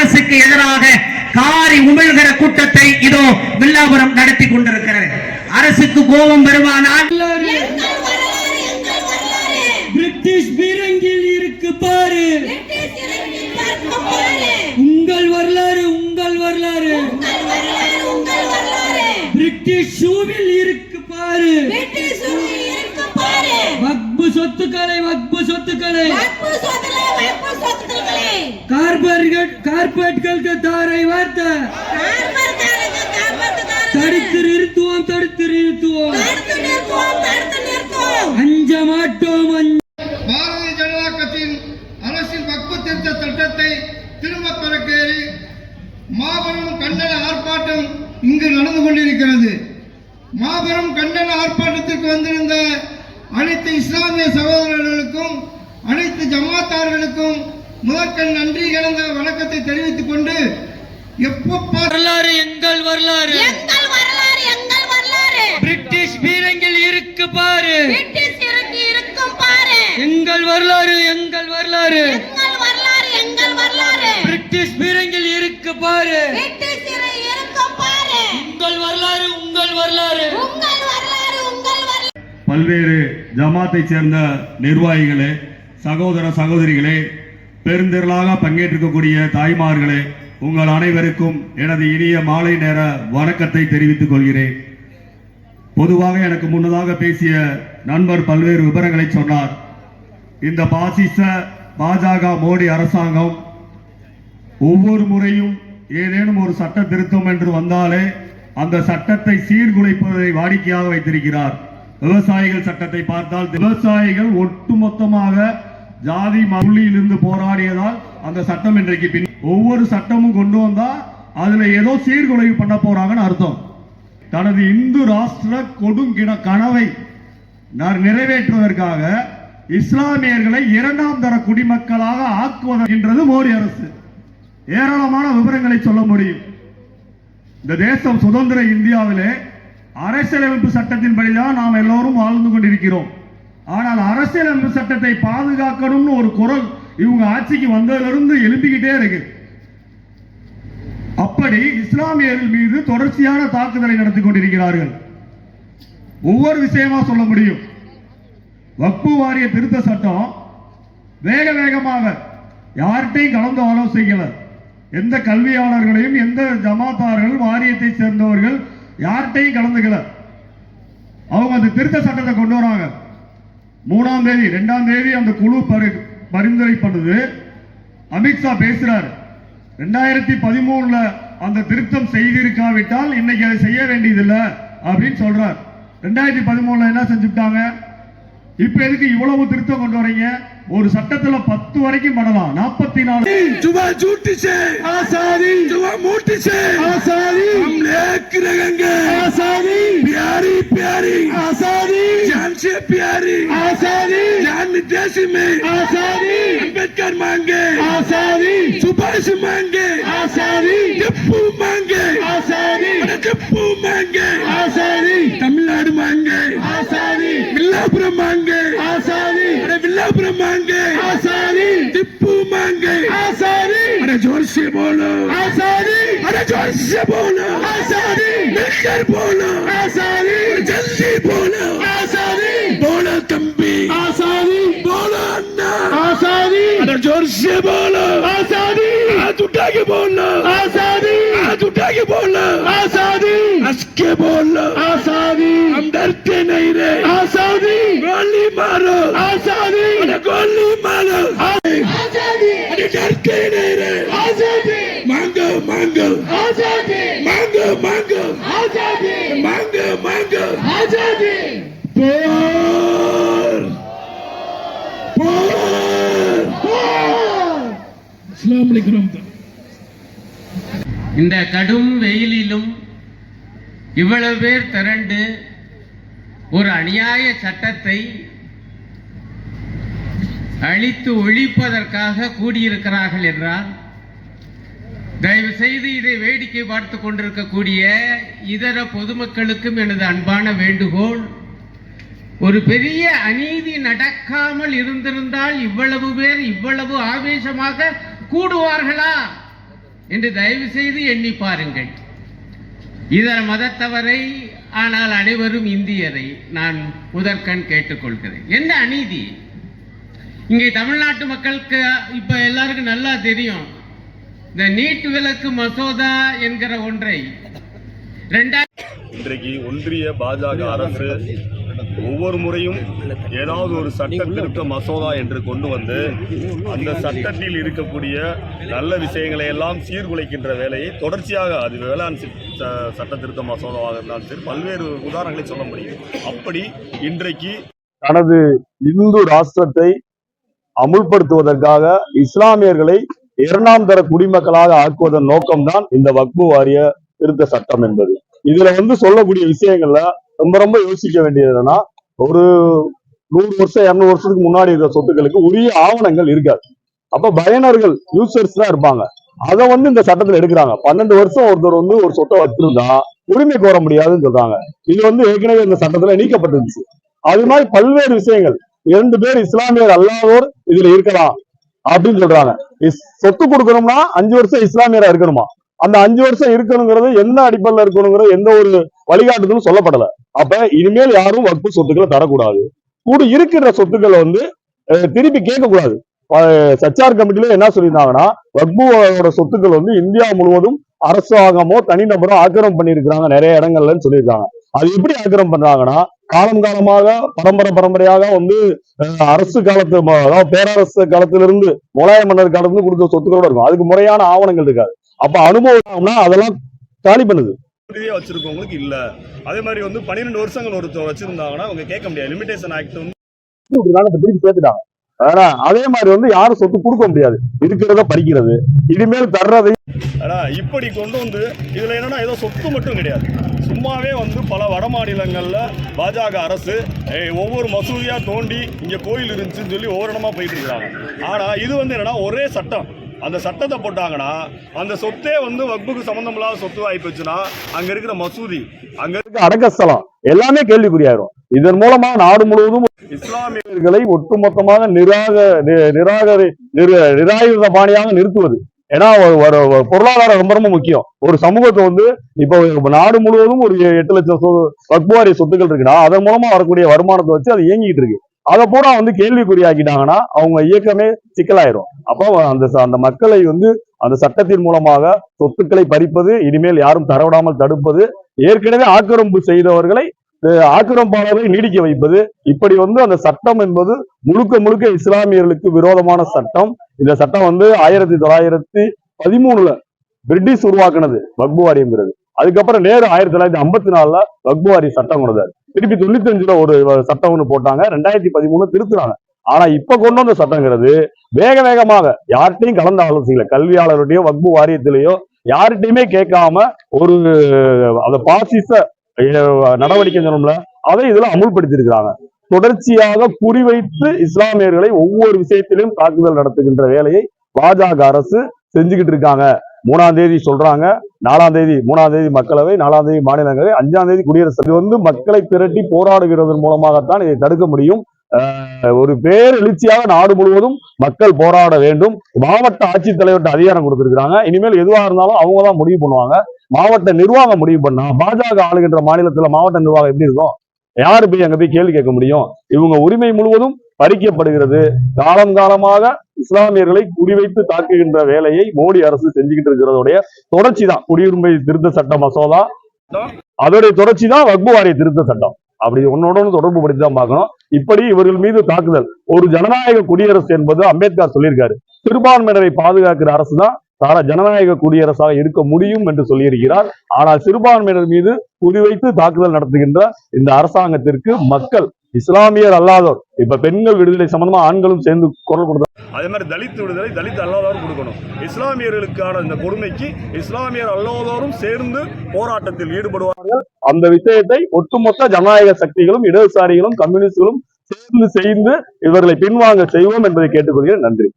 அரசுக்கு எதிராக காரி உமிழ்கிற கூட்டத்தை இதோ வில்லாபுரம் நடத்தி கொண்டிருக்கிறது. அரசுக்கு கோபம் வருமானால் பிரிட்டிஷ் பீரங்கில் இருக்கு பாரு உங்கள் வரலாறு, உங்கள் வரலாறு. பிரிட்டிஷ் ஷூவில் இருக்கு பாரு வக்பு சொத்துக்களை, வக்பு சொத்துக்களை. கார்பரேட்களுக்கு தாரை வார்த்த தடுத்து நிறுத்துவோம், தடுத்து நிறுத்துவோம், அஞ்ச மாட்டோம். பாரதிய ஜனதா கட்சியின் அரசின் வக்பு திருத்த சட்டத்தை திரும்ப பெற கோரி மாபெரும் கண்டன ஆர்ப்பாட்டம் இங்கு நடந்து கொண்டிருக்கிறது. மாபெரும் கண்டன ஆர்ப்பாட்டத்திற்கு வந்திருந்த அனைத்து இஸ்லாமிய சகோதரர்களுக்கும் அனைத்து ஜமாத்தார்களுக்கும் முதற்கண் நன்றி கலந்த வணக்கத்தை தெரிவித்துக் கொண்டு, வரலாறு எங்கள் வரலாறு, பிரிட்டிஷ் பீரங்கில் இருக்கு பாரு எங்கள் வரலாறு, எங்கள் வரலாறு. பிரிட்டிஷ் பீரங்கில் இருக்கு பாரு உங்கள் வரலாறு, உங்கள் வரலாறு. பல்வேறு ஜமாத்தை சேர்ந்த நிர்வாகிகளே, சகோதர சகோதரிகளே, பெருந்திரளாக பங்கேற்றிருக்கக்கூடிய தாய்மார்களே, உங்கள் அனைவருக்கும் எனது இனிய மாலை நேர வணக்கத்தை தெரிவித்துக் கொள்கிறேன். பொதுவாக எனக்கு முன்னதாக பேசிய நண்பர் பல்வேறு விவரங்களை சொன்னார். இந்த பாசிச பாஜக மோடி அரசாங்கம் ஒவ்வொரு முறையும் ஏதேனும் ஒரு சட்ட திருத்தம் என்று வந்தாலே அந்த சட்டத்தை சீர்குலைப்பதை வாடிக்கையாக வைத்திருக்கிறார். விவசாயிகள் சட்டத்தை பார்த்தால் விவசாயிகள் ஒட்டுமொத்தமாக ஜாதி மொழியிலிருந்து போராடியதால் அந்த சட்டம் இன்றைக்கு பின் ஒவ்வொரு சட்டமும் கொண்டு வந்தா அதுல ஏதோ சீர்குலைவு பண்ண போறாங்கன்னு அர்த்தம். தனது இந்து ராஷ்டிர கனவை நிறைவேற்றுவதற்காக இஸ்லாமியர்களை இரண்டாம் தர குடிமக்களாக ஆக்குவதென்றது மோடி அரசு. ஏராளமான விவரங்களை சொல்ல முடியும். இந்த தேசம் சுதந்திர இந்தியாவிலே அரசியலமைப்பு சட்டத்தின்படிதான் நாம் எல்லோரும் வாழ்ந்து கொண்டிருக்கிறோம். ஆனால் அரசியலமைப்பு சட்டத்தை பாதுகாக்கணும்னு ஒரு குரல் இவங்க ஆட்சிக்கு வந்ததிலிருந்து எழுப்பிக்கிட்டே இருக்கு. அப்படி இஸ்லாமியர்கள் மீது தொடர்ச்சியான தாக்குதலை நடத்தி கொண்டிருக்கிறார்கள். ஒவ்வொரு விஷயமா சொல்ல முடியும். வக்பு வாரிய திருத்த சட்டம் வேக வேகமாக யார்கிட்டையும் கலந்து ஆலோசிக்கல. எந்த கல்வியாளர்களையும் எந்த ஜமாத்தார்கள் வாரியத்தை சேர்ந்தவர்கள் யார்கிட்டையும் கலந்துக்கல. அவங்க அந்த திருத்த சட்டத்தை கொண்டு வராங்க. 3ஆம் தேதி 2ஆம் தேதி அந்த குழு பரிந்துரை பண்ணுது. அமித்ஷா பேசுறாரு. 2013 அந்த திருத்தம் செய்திருக்காவிட்டால் இன்னைக்கு அதை செய்ய வேண்டியதில்லை அப்படின்னு சொல்றார். 2013 என்ன செஞ்சுட்டாங்க? இப்ப எதுக்கு இவ்வளவு திருத்தம் கொண்டு வரீங்க? ஒரு சட்டத்துல 10 வரைக்கும் பண்ணலாம். 44 जुबा झूठी से आसानी, जुबा मोटी से आसानी, हम लेक रहेंगे आसानी, प्यारी प्यारी आसानी, जान से प्यारी आसानी, जान देश में आसानी, अम्बेडकर मांगे आसानी, सुभाष मांगे आसानी, टिप्पू मांगे आसानी, टिप्पू मांगे आसानी, तमिलनाडु मांगे आसानी, विल्लापुरम मांगे आसानी, विल्लापुरम मांगे आसानी, टिप्पू मांगे आसानी, अरे जोर से बोलो आसानी, अरे जोर से बोलो आसानी, मिलकर बोलो आसानी, जल्दी बोलो आसानी, बोलो तंबी आसानी, बोलो अन्ना आसानी, अरे जोर से बोलो आसानी, हाथ उठा के बोलो आसानी, हाथ उठा के बोलो आसानी, हंस के बोलो आसानी, हम डरते नहीं रे आसानी, गोली मारो आसानी, अरे गोली मारो आजादी, अरे डरते नहीं रे आजादी, मांगो मांगो आजादी, मांगो मांगो आजादी, मांगो मांगो आजादी, बोल बोल बोल. अस्सलाम वालेकुम. இந்த கடும் வெயிலிலும் இவ்வளவு பேர் திரண்டு ஒரு அநியாய சட்டத்தை அழித்து ஒழிப்பதற்காக கூடியிருக்கிறார்கள் என்றால், தயவு செய்து இதை வேடிக்கை பார்த்து கொண்டிருக்கக்கூடிய இதர பொதுமக்களுக்கும் எனது அன்பான வேண்டுகோள், ஒரு பெரிய அநீதி நடக்காமல் இருந்திருந்தால் இவ்வளவு பேர் இவ்வளவு ஆவேசமாக கூடுவார்களா? என்று தயவு செய்து எண்ணி பாருங்கள். இதர மதத்தவரை, ஆனால் அனைவரும் இந்தியரை நான் முதற்கண் கேட்டுக்கொள்கிறேன். என்ன அநீதி இங்கே தமிழ்நாட்டு மக்களுக்கு? இப்ப எல்லாருக்கும் நல்லா தெரியும், இந்த நீட் விலக்கு மசோதா என்கிற ஒன்றை இன்றைக்கு ஒன்றிய பாஜக அரசு ஒவ்வொரு முறையும் ஏதாவது ஒரு சட்ட திருத்த மசோதா என்று கொண்டு வந்து அந்த சட்டத்தில் இருக்கக்கூடிய நல்ல விஷயங்களை எல்லாம் சீர்குலைக்கின்ற வேலையை தொடர்ச்சியாக, அது வேளாண் சட்ட திருத்த மசோதாவாக இருந்தாலும் சரி, பல்வேறு உதாரணங்களை சொல்ல முடியும். அப்படி இன்றைக்கு தனது இந்து ராஷ்டிரத்தை அமுல்படுத்துவதற்காக இஸ்லாமியர்களை இரண்டாம் தர குடிமக்களாக ஆக்குவதன் நோக்கம்தான் இந்த வக்பு வாரிய திருத்த சட்டம் என்பது. இதுல சொல்லக்கூடிய விஷயங்கள்ல ரொம்ப ரொம்ப யோசிக்க வேண்டியது என்னன்னா, ஒரு 100 வருஷம் 200 வருஷத்துக்கு முன்னாடி இருக்கிற சொத்துக்களுக்கு உரிய ஆவணங்கள் இருக்காது. அப்ப பயனர்கள் யூசர்ஸ் தான் இருப்பாங்க. அதை இந்த சட்டத்துல எடுக்கிறாங்க. 12 வருஷம் ஒருத்தர் ஒரு சொத்தை வச்சிருந்தா உரிமை கோர முடியாதுன்னு சொல்றாங்க. இது ஏற்கனவே இந்த சட்டத்துல நீக்கப்பட்டிருந்துச்சு. அது மாதிரி பல்வேறு விஷயங்கள். 2 பேர் இஸ்லாமியர் அல்லாதோர் இதுல இருக்கலாம் அப்படின்னு சொல்றாங்க. சொத்து கொடுக்கணும்னா 5 வருஷம் இஸ்லாமியரா இருக்கணுமா? அந்த 5 வருஷம் இருக்கணுங்கிறது எந்த அடிப்படையில் இருக்கணுங்கிறது எந்த ஒரு வழிகாட்டுதலும் சொல்லப்படல. அப்ப இனிமேல் யாரும் வக்பு சொத்துக்களை தரக்கூடாது. இருக்கிற சொத்துக்களை திருப்பி கேட்க கூடாது. சச்சார் கமிட்டில என்ன சொல்லியிருந்தாங்கன்னா, வக்புவோட சொத்துக்கள் இந்தியா முழுவதும் அரசாங்கமோ தனிநபரோ ஆக்கிரமம் பண்ணியிருக்கிறாங்க நிறைய இடங்கள்லன்னு சொல்லியிருக்காங்க. அது எப்படி ஆக்கிரமம் பண்றாங்கன்னா, காலம் காலமாக பரம்பரையாக அரசு காலத்து, அதாவது பேரரசு காலத்திலிருந்து முலாய மன்னர் காலத்துல கொடுத்த சொத்துக்களோட இருக்கும். அதுக்கு முறையான ஆவணங்கள் இருக்காது. அப்ப அனுபவம்னா அதெல்லாம் காலி பண்ணுது. வச்சிருக்கவங்களுக்கு இல்ல. அதே மாதிரி 12 வருஷங்கள் ஒருத்தர் வச்சிருந்தாங்கன்னா அவங்க கேட்க முடியாது. லிமிடேஷன் ஆக்ட் திருப்பி சேர்த்துட்டாங்க. அதே மாதிரி யாரும் சொத்து கொடுக்க முடியாது. இருக்கிறத பறிக்கிறது, இனிமேல் தர்றதை இப்படி கொண்டு இதுல என்னன்னா ஏதோ சொத்து மட்டும் கிடையாது. சும்மாவே பல வட மாநிலங்கள்ல பாஜக அரசு ஒவ்வொரு மசூதியா தோண்டி இங்க கோயில் இருந்துச்சுன்னு சொல்லி ஒவ்வொரு இடமா போயிட்டு இருக்காங்க. ஆனா இது என்னன்னா ஒரே சட்டம். அந்த சட்டத்தை போட்டாங்கன்னா அந்த சொத்தே வக்புக்கு சம்பந்தம் இல்லாத சொத்து ஆகி போச்சுன்னா அங்க இருக்கிற மசூதி, அங்க இருக்க அடக்கஸ்தலம் எல்லாமே கேள்விக்குறியாயிரும். இதன் மூலமா நாடு முழுவதும் இஸ்லாமியர்களை ஒட்டுமொத்தமாக நிராயுத பாணியாக நிறுத்துவது. ஏன்னா பொருளாதாரம் ரொம்ப ரொம்ப முக்கியம். ஒரு சமூகத்தை இப்ப நாடு முழுவதும் ஒரு 8 லட்சம் வக்பு வாரிய சொத்துக்கள் இருக்குன்னா அதன் மூலமா வரக்கூடிய வருமானத்தை வச்சு அது இயங்கிட்டு இருக்கு. அதை பூரா கேள்விக்குறியாக்கிட்டாங்கன்னா அவங்க இயக்கமே சிக்கலாயிரும். அப்போ அந்த மக்களை அந்த சட்டத்தின் மூலமாக சொத்துக்களை பறிப்பது, இனிமேல் யாரும் தரவிடாமல் தடுப்பது, ஏற்கனவே ஆக்கிரமிப்பு செய்தவர்களை ஆக்கிரமிப்பாளர்களை நீடிக்க வைப்பது, இப்படி அந்த சட்டம் என்பது முழுக்க முழுக்க இஸ்லாமியர்களுக்கு விரோதமான சட்டம். இந்த சட்டம் 1913 பிரிட்டிஷ் உருவாக்குனது வக்பு வாரியம்ங்கிறது. அதுக்கப்புறம் நேரு 1954 வக்பு வாரிய சட்டம் கொண்டாரு. திருப்பி 95 ஒரு சட்டம் ஒண்ணு போட்டாங்க. 2013 திருத்துறாங்க. ஆனா இப்ப கொண்டு வந்த சட்டங்கிறது வேகமாக யார்கிட்டையும் கலந்து ஆலோசிக்கல. கல்வியாளருடைய வக்பு வாரியத்திலேயோ யார்கிட்டையுமே கேட்காம ஒரு அந்த பாசிச நடவடிக்கை சொன்னோம்ல, அதை இதுல அமுல்படுத்தி இருக்கிறாங்க. தொடர்ச்சியாக குறிவைத்து இஸ்லாமியர்களை ஒவ்வொரு விஷயத்திலும் தாக்குதல் நடத்துகின்ற வேலையை பாஜக அரசு செஞ்சுக்கிட்டு இருக்காங்க. 3ஆம் தேதி சொல்றாங்க, 4ஆம் தேதி 3ஆம் தேதி மக்களவை, 4ஆம் தேதி மாநிலங்களவை, 5ஆம் தேதி குடியரசு. இது மக்களை திரட்டி போராடுகிறதன் மூலமாகத்தான் இதை தடுக்க முடியும். ஒரு பேரெழுச்சியாக நாடு முழுவதும் மக்கள் போராட வேண்டும். மாவட்ட ஆட்சித்தலைவர்கிட்ட அதிகாரம் கொடுத்திருக்கிறாங்க. இனிமேல் எதுவா இருந்தாலும் அவங்க தான் முடிவு பண்ணுவாங்க. மாவட்ட நிர்வாகம் முடிவு பண்ணா, பாஜக ஆளுகின்ற மாநிலத்துல மாவட்ட நிர்வாகம் எப்படி இருக்கும்? யாரு போய் அங்க போய் கேள்வி கேட்க முடியும்? இவங்க உரிமை முழுவதும் பறிக்கப்படுகிறது. காலமாக இஸ்லாமியர்களை குறிவைத்து தாக்குகின்ற வேலையை மோடி அரசு செஞ்சுக்கிட்டு இருக்கிறதோடைய தொடர்ச்சி தான் குடியுரிமை திருத்த சட்ட மசோதா. அதோடைய தொடர்ச்சி தான் வக்பு வாரிய திருத்த சட்டம். அப்படி ஒன்னோட தொடர்பு படுத்தி தான் பார்க்கணும். இப்படி இவர்கள் மீது தாக்குதல். ஒரு ஜனநாயக குடியரசு என்பது அம்பேத்கர் சொல்லியிருக்காரு. சிறுபான்மையினரை பாதுகாக்கிற அரசு தான் ஜனநாயக குடியரசாக இருக்க முடியும் என்று சொல்லியிருக்கிறார். ஆனால் சிறுபான்மையினர் மீது குறிவைத்து தாக்குதல் நடத்துகின்ற இந்த அரசாங்கத்திற்கு மக்கள், இஸ்லாமியர் அல்லாதோர், இப்ப பெண்கள் விடுதலை சம்பந்தமா ஆண்களும் சேர்ந்து குரல் கொடுத்தார். அதே மாதிரி தலித் விடுதலை தலித் அல்லாதோரும் கொடுக்கணும். இஸ்லாமியர்களுக்கான இந்த கொடுமைக்கு இஸ்லாமியர் அல்லாதோரும் சேர்ந்து போராட்டத்தில் ஈடுபடுவார்கள். அந்த விஷயத்தை ஒட்டுமொத்த ஜனநாயக சக்திகளும் இடதுசாரிகளும் கம்யூனிஸ்டுகளும் சேர்ந்து இவர்களை பின்வாங்க செய்வோம் என்பதை கேட்டுக்கொள்கிறேன். நன்றி.